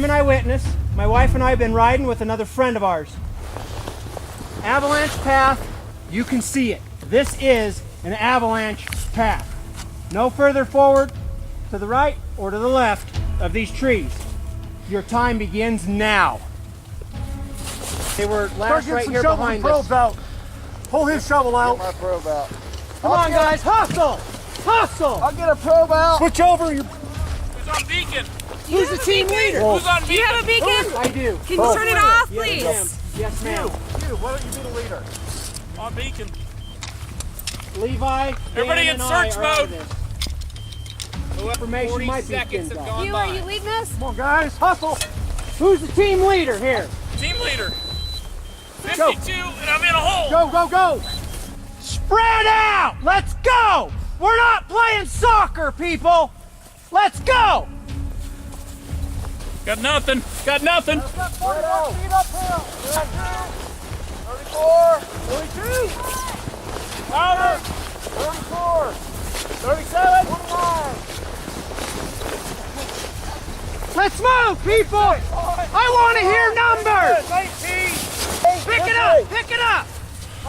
I'm an eyewitness. My wife and I have been riding with another friend of ours. Avalanche path, you can see it. This is an avalanche path. No further forward, to the right, or to the left of these trees. Your time begins now. They were last right here behind us. Out. Pull his shovel out. Get my probe out. Come on, guys, hustle! Hustle! I'll get a probe out. Switch over. Who's on beacon? Who's the team leader? Who's on beacon? Do you have a beacon? I do. Can you turn it off, Yes, please? ma'am. Yes, ma'am. You, why don't you be the leader? On beacon. Levi, Dan, Everybody in and I search are out of mode. this. Information might be seconds pinned have on. gone You, by. are you leading us? Come on, guys, hustle. Who's the team leader here? Team leader. 52, and I'm in a hole. Go, go, go. Spread out! Let's go! We're not playing soccer, people! Let's go! Got nothing. Got nothing. Got 41 feet uphill. 34. 32. Louder. 34. 37. 29. Let's move, people! I want to hear numbers! 19. Pick it up! Pick it up!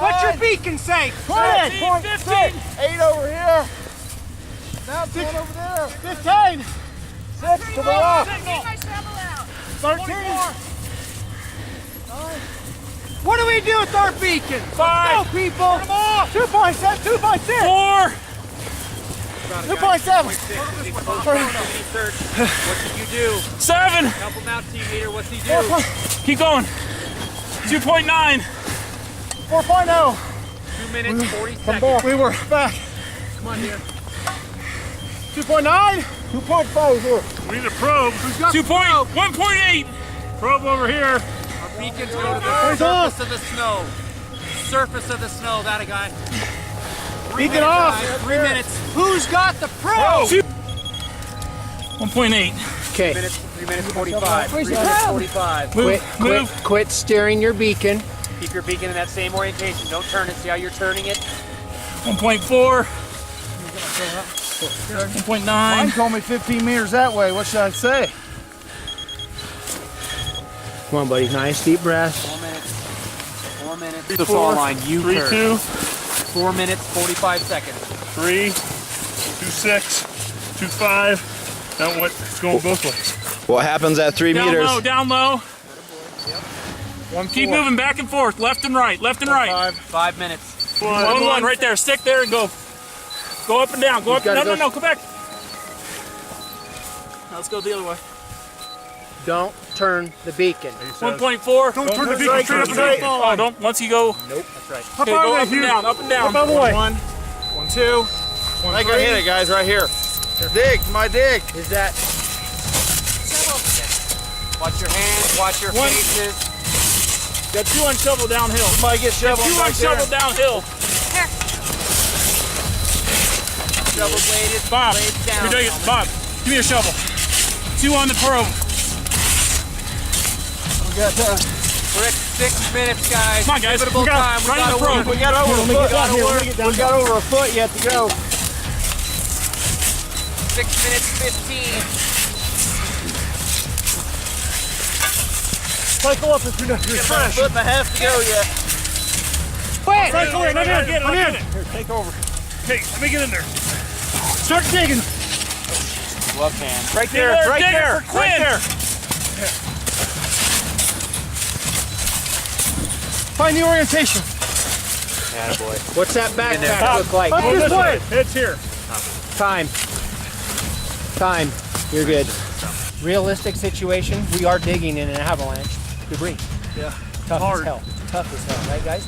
What's your beacon say? 13, 15. 8 over here. Now 10 over there. 15. 6 to the left. Take my shovel out. 13. What do we do with our beacon? 5. Go, people! 2.7. 2.6. 4. 2.7. What did you do? 7. Help him out, team leader. What's he do? Keep going. 2.9. 4.0. 2 minutes, 40 Come seconds. back. We were back. Come on, dear. 2.9. 2.5 here. We need a probe. 1.8. Probe over here. Our beacons go to the Hands off. surface of the snow. Surface of the snow. That a guy. Beacon off. 3 minutes. Who's got the probe? 1.8. Okay, 3 minutes 45. 3 Where's the minutes probe? 45. Move. quit steering your beacon. Keep your beacon in that same orientation. Don't turn it. See how you're turning it? 1.4. 1.9. Mine told me 15 meters that way. What should I say? Come on, buddy. Nice deep breath. 4 minutes. 4 minutes. The fall line. You 3, turn. 2, 4 minutes, 45 seconds. 3, 2, 6, 2, 5. That went, it's going both ways. What happens at 3 Down meters? low, down low. Keep moving back and forth, left and right, left and right. 5 minutes. 1, right there. Stick there and go. Go up and down. Go up. No, no, no. Come back. Now let's go the other way. Don't turn the beacon. 1.4. Don't turn the beacon straight up and right. Oh, don't. Once you go. Nope. That's right. How Okay, far go are up they, and Hugh? down. Up and down. Up the way. 1, 2, 1, I can hit it, guys, right here. Dig, my dig. Is that Watch your hands, watch your faces. Got 2 on shovel downhill. Somebody get shovel 2 on right there. shovel downhill. Shovel bladed, Bob, blades down. you're doing it. Bob, give me a shovel. 2 on the probe. We got We're at 6 minutes, guys. Come on, guys. Pivotal We got- time. We right in gotta the probe. work. We got over a Let me foot. get down here. Let me get down We got over a foot yet to go. 6 minutes, 15. cycle up if you're not. You're A fresh. foot and a half to go yet. Wait! Cycle in. I'm in. I'm in. Here, take over. Hey, let me get in there. Start digging. Glove hand. Right Dig there. Right dig it there. for Quinn. Right there. Find the orientation. Attaboy. What's that backpack look like? Up this way. It's here. Time. Time. You're good. Realistic situation, we are digging in an avalanche debris. Yeah. Tough Hard. as hell. Tough as hell, right guys?